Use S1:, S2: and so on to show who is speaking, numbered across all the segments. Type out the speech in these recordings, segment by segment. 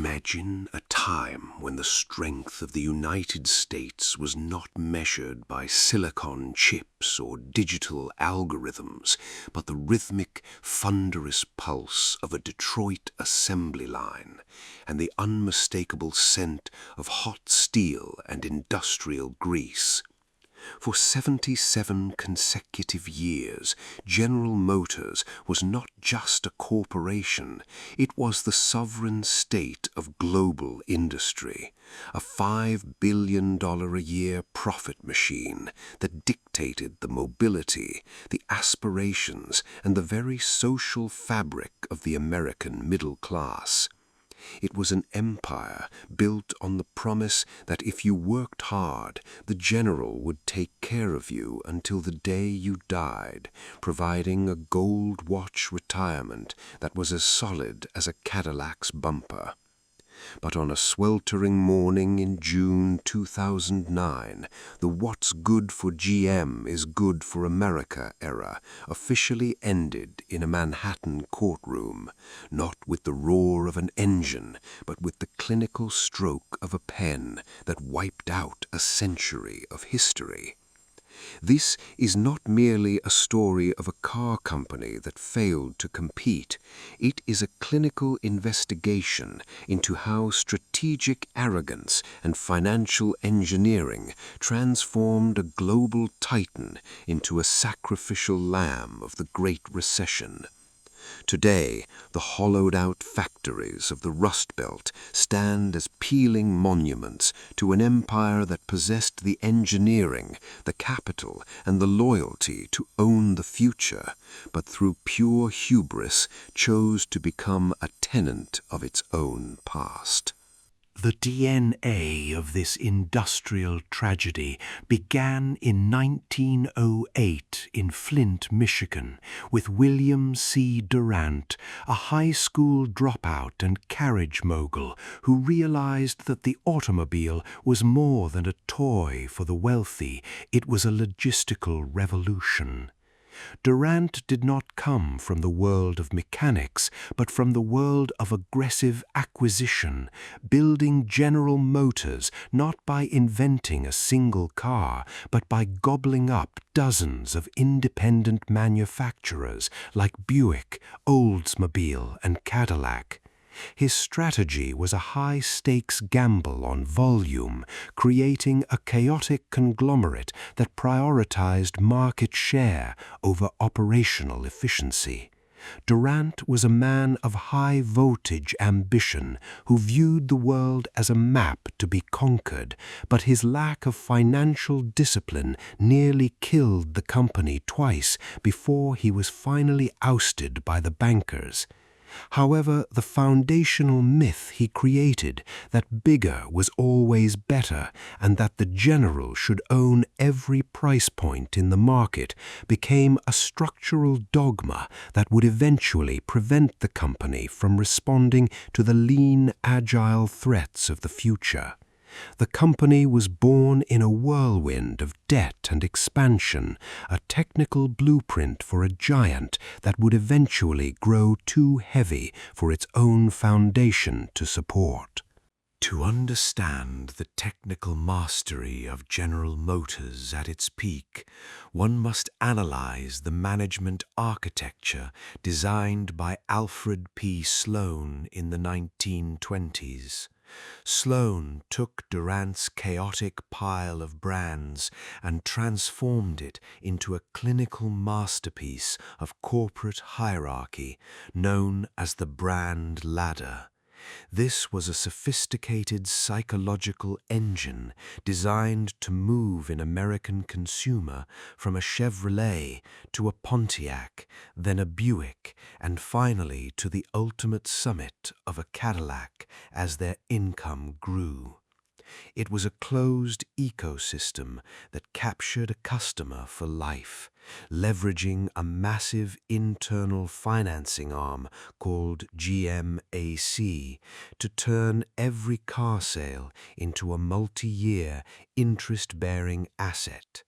S1: Imagine a time when the strength of the United States was not measured by silicon chips or digital algorithms, but the rhythmic, thunderous pulse of a Detroit assembly line and the unmistakable scent of hot steel and industrial grease. For 77 consecutive years, General Motors was not just a corporation, it was the sovereign state of global industry, a $5 billion a year profit machine that dictated the mobility, the aspirations, and the very social fabric of the American middle class. It was an empire built on the promise that if you worked hard, the general would take care of you until the day you died, providing a gold watch retirement that was as solid as a Cadillac's bumper. But on a sweltering morning in June 2009, the "What's good for GM is good for America" era officially ended in a Manhattan courtroom, not with the roar of an engine, but with the clinical stroke of a pen that wiped out a century of history. This is not merely a story of a car company that failed to compete. It is a clinical investigation into how strategic arrogance and financial engineering transformed a global titan into a sacrificial lamb of the Great Recession. Today, the hollowed-out factories of the Rust Belt stand as peeling monuments to an empire that possessed the engineering, the capital, and the loyalty to own the future, but through pure hubris chose to become a tenant of its own past.
S2: The DNA of this industrial tragedy began in 1908 in Flint, Michigan, with William C. Durant, a high school dropout and carriage mogul who realized that the automobile was more than a toy for the wealthy, it was a logistical revolution. Durant did not come from the world of mechanics, but from the world of aggressive acquisition, building General Motors not by inventing a single car, but by gobbling up dozens of independent manufacturers like Buick, Oldsmobile, and Cadillac. His strategy was a high-stakes gamble on volume, creating a chaotic conglomerate that prioritized market share over operational efficiency. Durant was a man of high-voltage ambition who viewed the world as a map to be conquered, but his lack of financial discipline nearly killed the company twice before he was finally ousted by the bankers. However, the foundational myth he created, that bigger was always better and that the general should own every price point in the market, became a structural dogma that would eventually prevent the company from responding to the lean, agile threats of the future. The company was born in a whirlwind of debt and expansion, a technical blueprint for a giant that would eventually grow too heavy for its own foundation to support. To understand the technical mastery of General Motors at its peak, one must analyze the management architecture designed by Alfred P. Sloan in the 1920s. Sloan took Durant's chaotic pile of brands and transformed it into a clinical masterpiece of corporate hierarchy known as the brand ladder. This was a sophisticated psychological engine designed to move an American consumer from a Chevrolet to a Pontiac, then a Buick, and finally to the ultimate summit of a Cadillac as their income grew. It was a closed ecosystem that captured a customer for life, leveraging a massive internal financing arm called GMAC to turn every car sale into a multi-year, interest-bearing asset.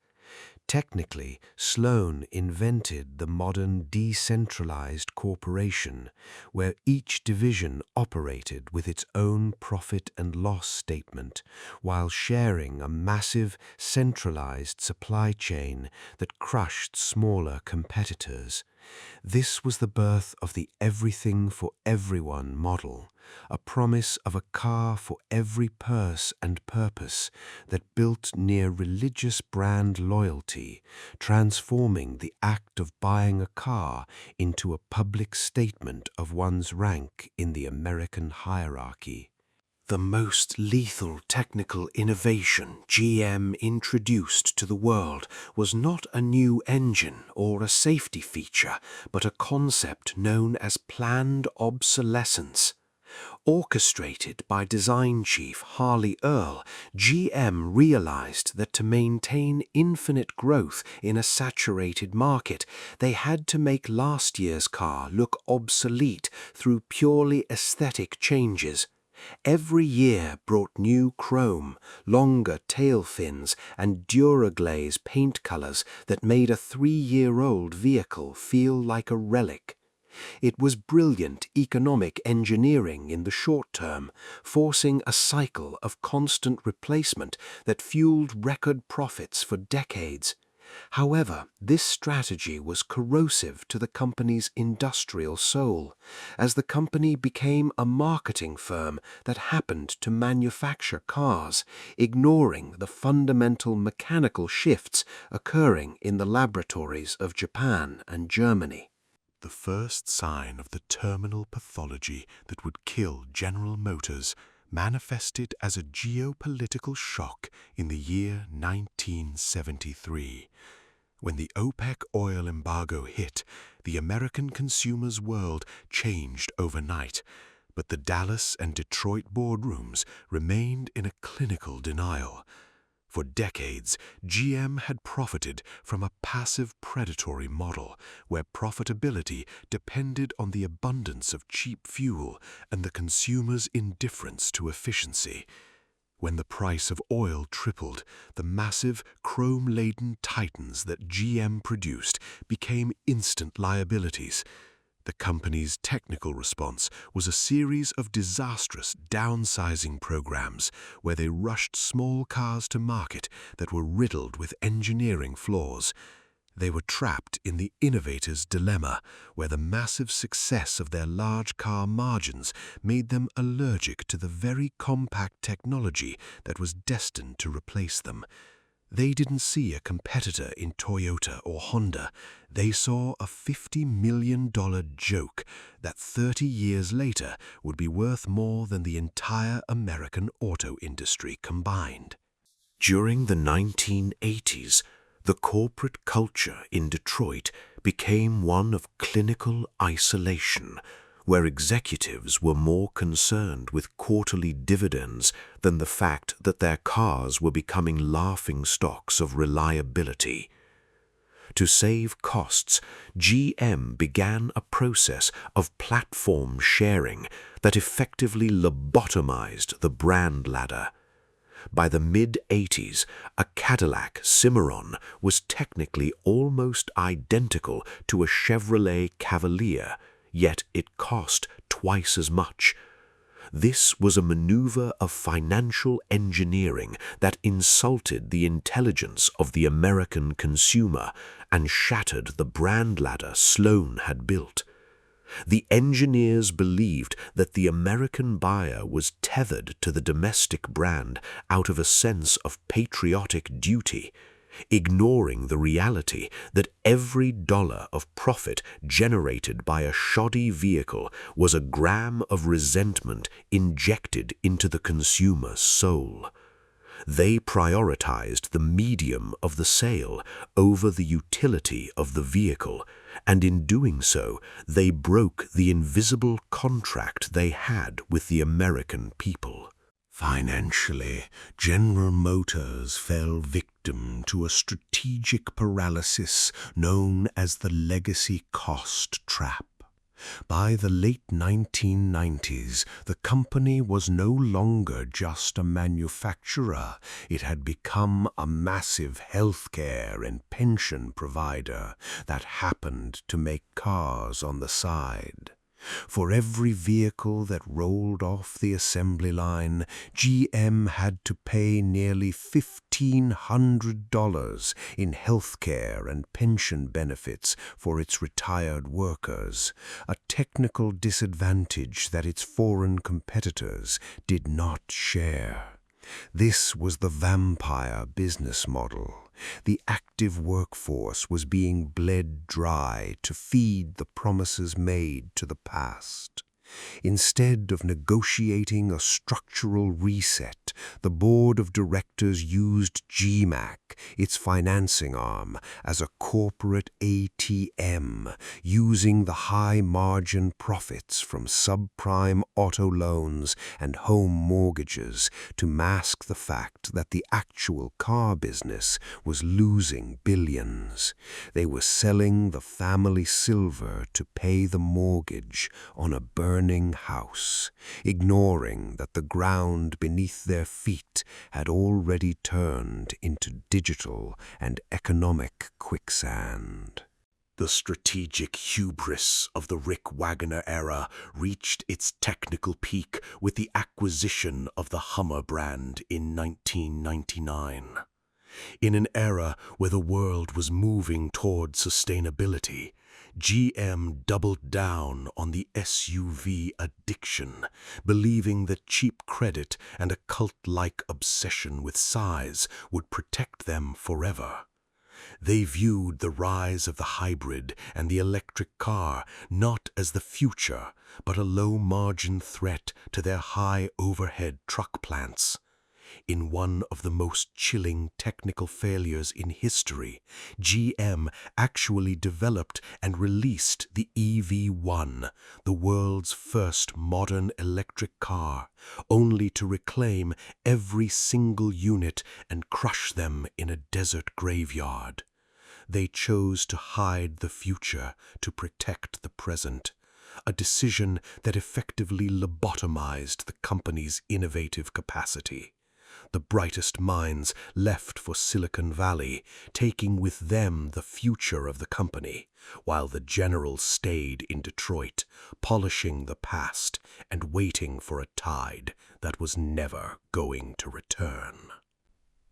S2: Technically, Sloan invented the modern decentralized corporation, where each division operated with its own profit and loss statement, while sharing a massive centralized supply chain that crushed smaller competitors. This was the birth of the everything for everyone model, a promise of a car for every purse and purpose that built near religious brand loyalty, transforming the act of buying a car into a public statement of one's rank in the American hierarchy. The most lethal technical innovation GM introduced to the world was not a new engine or a safety feature, but a concept known as planned obsolescence. Orchestrated by design chief Harley Earl, GM realized that to maintain infinite growth in a saturated market, they had to make last year's car look obsolete through purely aesthetic changes. Every year brought new chrome, longer tail fins, and Duraglaze paint colors that made a 3-year-old vehicle feel like a relic. It was brilliant economic engineering in the short term, forcing a cycle of constant replacement that fueled record profits for decades. However, this strategy was corrosive to the company's industrial soul, as the company became a marketing firm that happened to manufacture cars, ignoring the fundamental mechanical shifts occurring in the laboratories of Japan and Germany.
S3: The first sign of the terminal pathology that would kill General Motors manifested as a geopolitical shock in the year 1973. When the OPEC oil embargo hit, the American consumer's world changed overnight, but the Dallas and Detroit boardrooms remained in a clinical denial. For decades, GM had profited from a passive predatory model where profitability depended on the abundance of cheap fuel and the consumer's indifference to efficiency. When the price of oil tripled, the massive, chrome-laden titans that GM produced became instant liabilities. The company's technical response was a series of disastrous downsizing programs where they rushed small cars to market that were riddled with engineering flaws. They were trapped in the innovator's dilemma, where the massive success of their large car margins made them allergic to the very compact technology that was destined to replace them. They didn't see a competitor in Toyota or Honda. They saw a $50 million joke that 30 years later would be worth more than the entire American auto industry combined.
S1: During the 1980s, the corporate culture in Detroit became one of clinical isolation, where executives were more concerned with quarterly dividends than the fact that their cars were becoming laughingstocks of reliability. To save costs, GM began a process of platform sharing that effectively lobotomized the brand ladder. By the mid-80s, a Cadillac Cimarron was technically almost identical to a Chevrolet Cavalier, yet it cost twice as much. This was a maneuver of financial engineering that insulted the intelligence of the American consumer and shattered the brand ladder Sloan had built. The engineers believed that the American buyer was tethered to the domestic brand out of a sense of patriotic duty, ignoring the reality that every dollar of profit generated by a shoddy vehicle was a gram of resentment injected into the consumer's soul. They prioritized the medium of the sale over the utility of the vehicle, and in doing so, they broke the invisible contract they had with the American people.
S2: Financially, General Motors fell victim to a strategic paralysis known as the legacy cost trap.
S1: By the late 1990s, the company was no longer just a manufacturer. It had become a massive healthcare and pension provider that happened to make cars on the side. For every vehicle that rolled off the assembly line, GM had to pay nearly $1,500 in healthcare and pension benefits for its retired workers, a technical disadvantage that its foreign competitors did not share. This was the vampire business model. The active workforce was being bled dry to feed the promises made to the past. Instead of negotiating a structural reset, the board of directors used GMAC, its financing arm, as a corporate ATM, using the high-margin profits from subprime auto loans and home mortgages to mask the fact that the actual car business was losing billions. They were selling the family silver to pay the mortgage on a burning house, ignoring that the ground beneath their feet had already turned into digital and economic quicksand. The strategic hubris of the Rick Wagoner era reached its technical peak with the acquisition of the Hummer brand in 1999. In an era where the world was moving toward sustainability, GM doubled down on the SUV addiction, believing that cheap credit and a cult-like obsession with size would protect them forever. They viewed the rise of the hybrid and the electric car not as the future, but a low-margin threat to their high-overhead truck plants. In one of the most chilling technical failures in history, GM actually developed and released the EV1, the world's first modern electric car, only to reclaim every single unit and crush them in a desert graveyard. They chose to hide the future to protect the present, a decision that effectively lobotomized the company's innovative capacity. The brightest minds left for Silicon Valley, taking with them the future of the company, while the generals stayed in Detroit, polishing the past and waiting for a tide that was never going to return.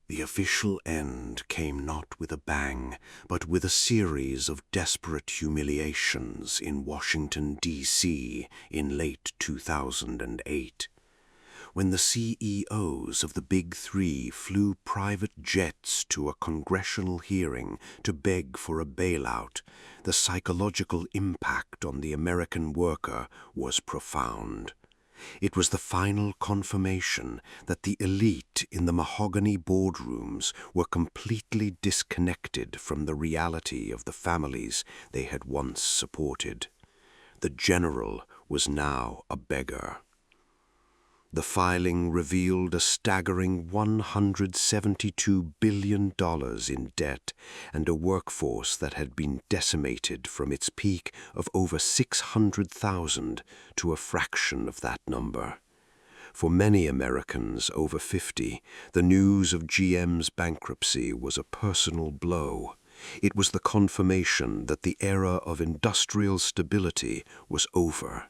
S1: The official end came not with a bang, but with a series of desperate humiliations in Washington, D.C. in late 2008. When the CEOs of the Big Three flew private jets to a congressional hearing to beg for a bailout, the psychological impact on the American worker was profound. It was the final confirmation that the elite in the mahogany boardrooms were completely disconnected from the reality of the families they had once supported. The general was now a beggar. The filing revealed a staggering $172 billion in debt and a workforce that had been decimated from its peak of over 600,000 to a fraction of that number. For many Americans over 50, the news of GM's bankruptcy was a personal blow. It was the confirmation that the era of industrial stability was over.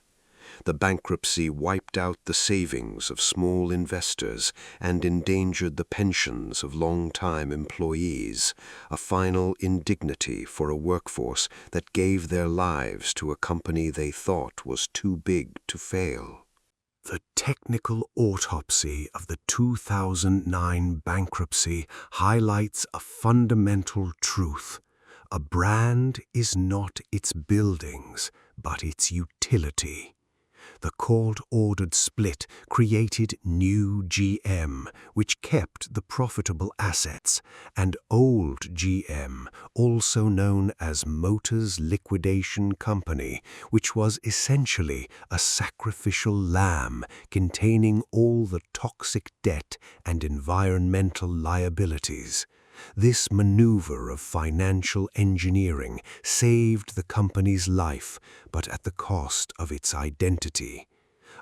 S1: The bankruptcy wiped out the savings of small investors and endangered the pensions of long-time employees, a final indignity for a workforce that gave their lives to a company they thought was too big to fail. The technical autopsy of the 2009 bankruptcy highlights a fundamental truth. A brand is not its buildings, but its utility. The court-ordered split created new GM, which kept the profitable assets, and old GM, also known as Motors Liquidation Company, which was essentially a sacrificial lamb containing all the toxic debt and environmental liabilities. This maneuver of financial engineering saved the company's life, but at the cost of its identity.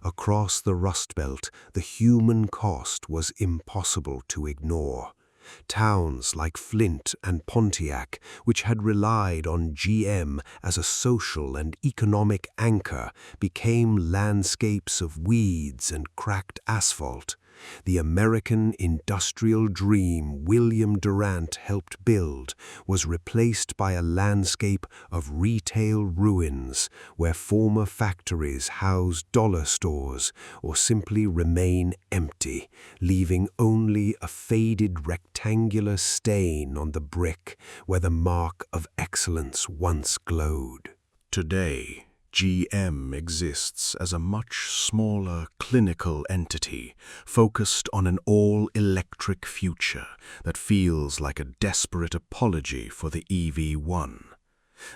S1: Across the Rust Belt, the human cost was impossible to ignore. Towns like Flint and Pontiac, which had relied on GM as a social and economic anchor, became landscapes of weeds and cracked asphalt. The American industrial dream William Durant helped build was replaced by a landscape of retail ruins where former factories house dollar stores or simply remain empty, leaving only a faded rectangular stain on the brick where the mark of excellence once glowed.
S3: Today, GM exists as a much smaller clinical entity focused on an all-electric future that feels like a desperate apology for the EV1.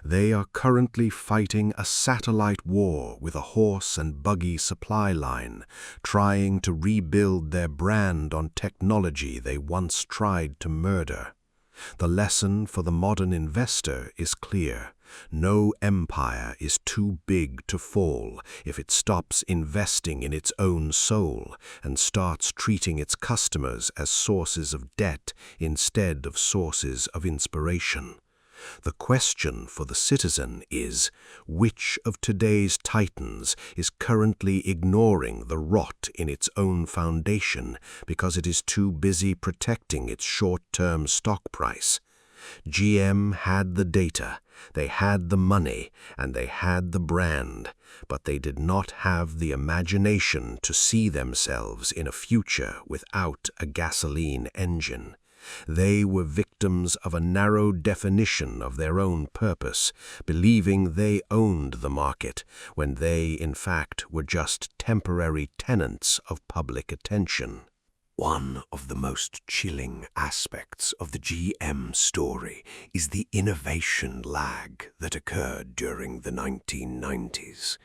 S3: They are currently fighting a satellite war with a horse and buggy supply line, trying to rebuild their brand on technology they once tried to murder. The lesson for the modern investor is clear. No empire is too big to fall if it stops investing in its own soul and starts treating its customers as sources of debt instead of sources of inspiration. The question for the citizen is, which of today's titans is currently ignoring the rot in its own foundation because it is too busy protecting its short-term stock price? GM had the data, they had the money, and they had the brand, but they did not have the imagination to see themselves in a future without a gasoline engine. They were victims of a narrow definition of their own purpose, believing they owned the market, when they, in fact, were just temporary tenants of public attention.
S1: One of the most chilling aspects of the GM story is the innovation lag that occurred during the 1990s.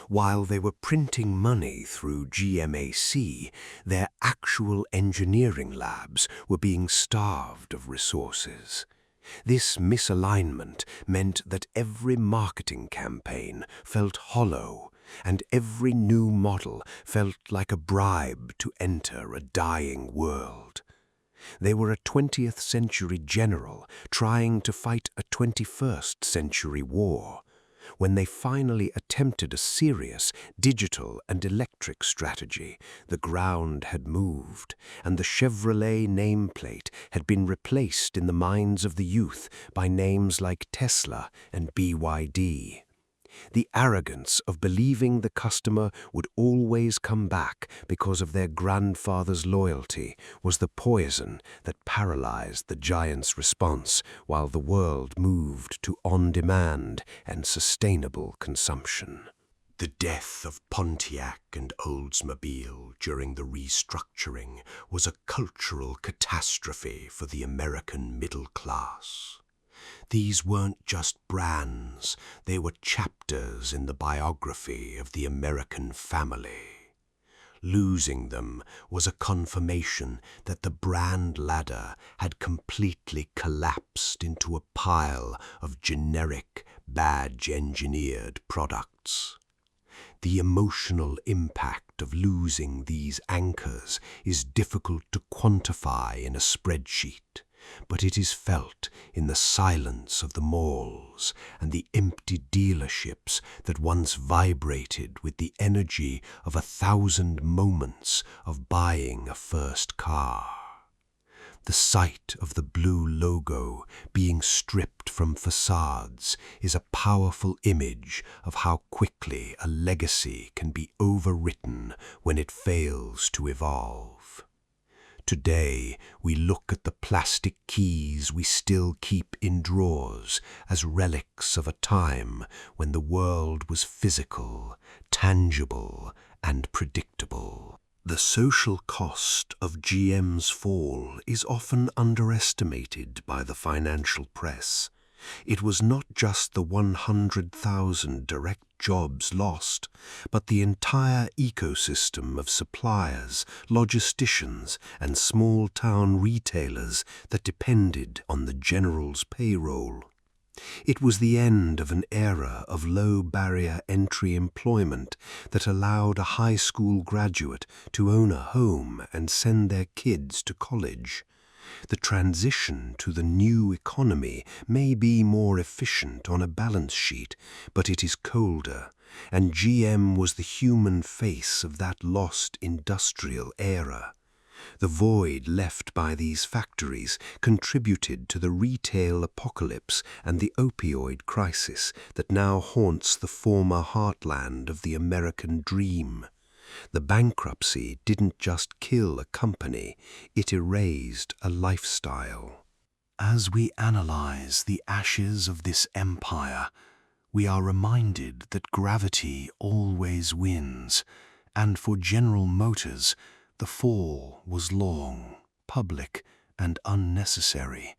S1: While they were printing money through GMAC, their actual engineering labs were being starved of resources. This misalignment meant that every marketing campaign felt hollow, and every new model felt like a bribe to enter a dying world. They were a 20th century general trying to fight a 21st century war. When they finally attempted a serious digital and electric strategy, the ground had moved, and the Chevrolet nameplate had been replaced in the minds of the youth by names like Tesla and BYD. The arrogance of believing the customer would always come back because of their grandfather's loyalty was the poison that paralyzed the giant's response while the world moved to on-demand and sustainable consumption. The death of Pontiac and Oldsmobile during the restructuring was a cultural catastrophe for the American middle class. These weren't just brands, they were chapters in the biography of the American family. Losing them was a confirmation that the brand ladder had completely collapsed into a pile of generic, badge-engineered products. The emotional impact of losing these anchors is difficult to quantify in a spreadsheet, but it is felt in the silence of the malls and the empty dealerships that once vibrated with the energy of 1,000 moments of buying a first car. The sight of the blue logo being stripped from facades is a powerful image of how quickly a legacy can be overwritten when it fails to evolve. Today, we look at the plastic keys we still keep in drawers as relics of a time when the world was physical, tangible, and predictable. The social cost of GM's fall is often underestimated by the financial press. It was not just the 100,000 direct jobs lost, but the entire ecosystem of suppliers, logisticians, and small-town retailers that depended on the general's payroll. It was the end of an era of low-barrier entry employment that allowed a high school graduate to own a home and send their kids to college. The transition to the new economy may be more efficient on a balance sheet, but it is colder, and GM was the human face of that lost industrial era. The void left by these factories contributed to the retail apocalypse and the opioid crisis that now haunts the former heartland of the American dream. The bankruptcy didn't just kill a company, it erased a lifestyle.
S2: As we analyze the ashes of this empire, we are reminded that gravity always wins, and for General Motors, the fall was long, public, and unnecessary.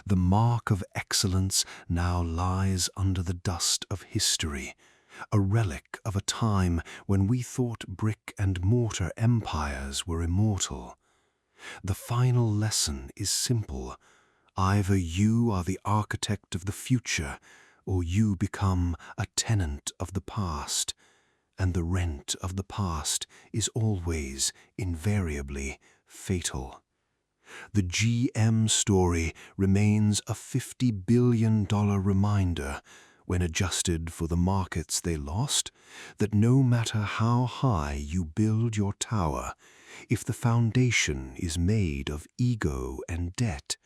S2: The mark of excellence now lies under the dust of history, a relic of a time when we thought brick-and-mortar empires were immortal. The final lesson is simple. Either you are the architect of the future, or you become a tenant of the past. And the rent of the past is always, invariably, fatal. The GM story remains a $50 billion reminder, when adjusted for the markets they lost, that no matter how high you build your tower, if the foundation is made of ego and debt,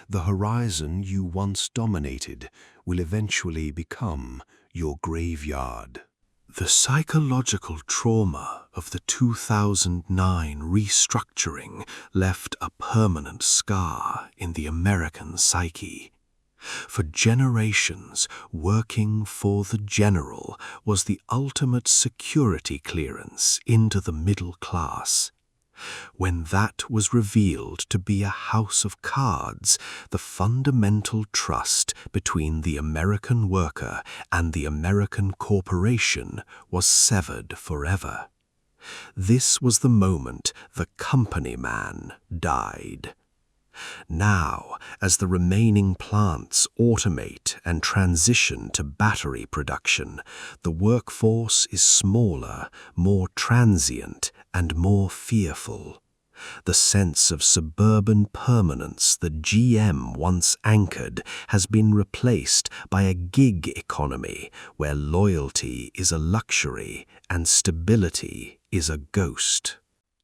S2: the horizon you once dominated will eventually become your graveyard.
S1: The psychological trauma of the 2009 restructuring left a permanent scar in the American psyche. For generations, working for the general was the ultimate security clearance into the middle class. When that was revealed to be a house of cards, the fundamental trust between the American worker and the American corporation was severed forever. This was the moment the company man died. Now, as the remaining plants automate and transition to battery production, the workforce is smaller, more transient, and more fearful. The sense of suburban permanence that GM once anchored has been replaced by a gig economy where loyalty is a luxury and stability is a ghost.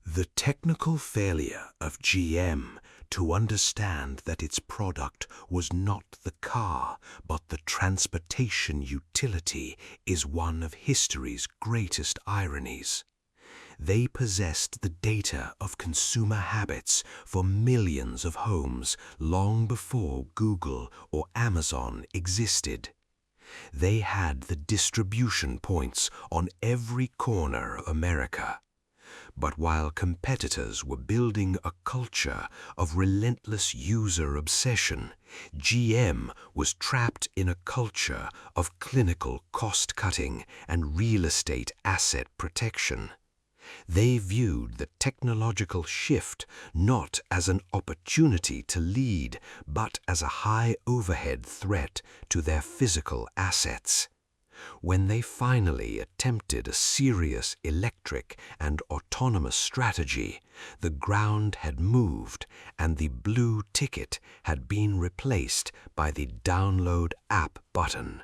S1: The technical failure of GM to understand that its product was not the car but the transportation utility is one of history's greatest ironies. They possessed the data of consumer habits for millions of homes long before Google or Amazon existed. They had the distribution points on every corner of America. But while competitors were building a culture of relentless user obsession, GM was trapped in a culture of clinical cost-cutting and real estate asset protection. They viewed the technological shift not as an opportunity to lead, but as a high-overhead threat to their physical assets. When they finally attempted a serious electric and autonomous strategy, the ground had moved and the blue ticket had been replaced by the download app button.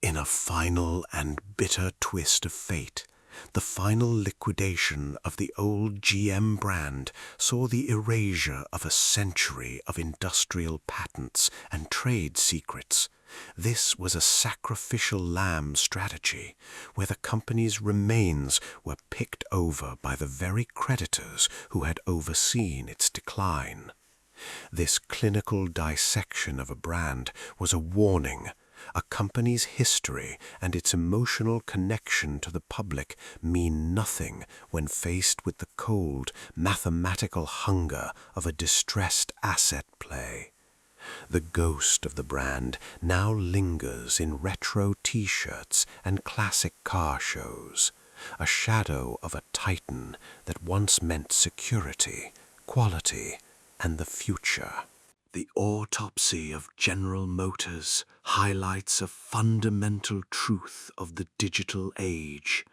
S2: In a final and bitter twist of fate, the final liquidation of the old GM brand saw the erasure of a century of industrial patents and trade secrets. This was a sacrificial lamb strategy, where the company's remains were picked over by the very creditors who had overseen its decline. This clinical dissection of a brand was a warning. A company's history and its emotional connection to the public mean nothing when faced with the cold, mathematical hunger of a distressed asset play.
S1: The ghost of the brand now lingers in retro T-shirts and classic car shows, a shadow of a titan that once meant security, quality, and the future. The autopsy of General Motors highlights a fundamental truth of the digital age.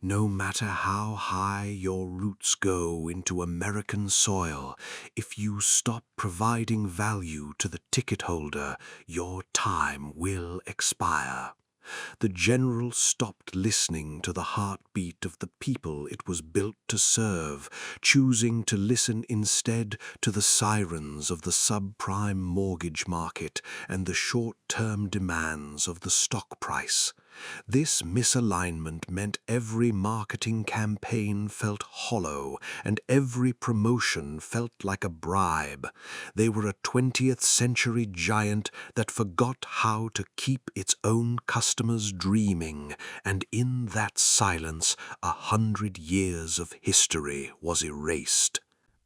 S1: No matter how high your roots go into American soil, if you stop providing value to the ticket holder, your time will expire. The general stopped listening to the heartbeat of the people it was built to serve, choosing to listen instead to the sirens of the subprime mortgage market and the short-term demands of the stock price. This misalignment meant every marketing campaign felt hollow and every promotion felt like a bribe. They were a 20th century giant that forgot how to keep its own customers dreaming, and in that silence 100 years of history was erased.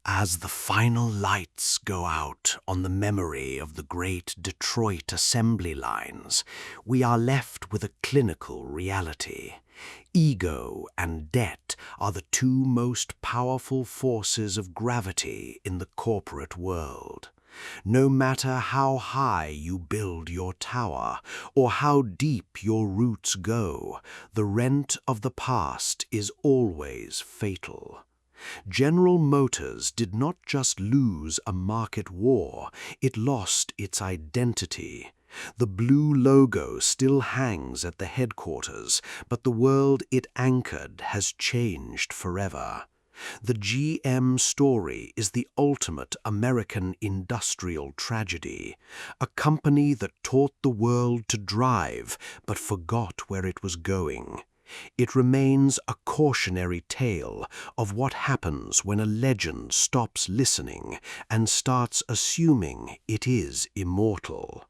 S2: As the final lights go out on the memory of the great Detroit assembly lines, we are left with a clinical reality. Ego and debt are the two most powerful forces of gravity in the corporate world. No matter how high you build your tower or how deep your roots go, the rent of the past is always fatal. General Motors did not just lose a market war, it lost its identity. The blue logo still hangs at the headquarters, but the world it anchored has changed forever. The GM story is the ultimate American industrial tragedy, a company that taught the world to drive but forgot where it was going. It remains a cautionary tale of what happens when a legend stops listening and starts assuming it is immortal.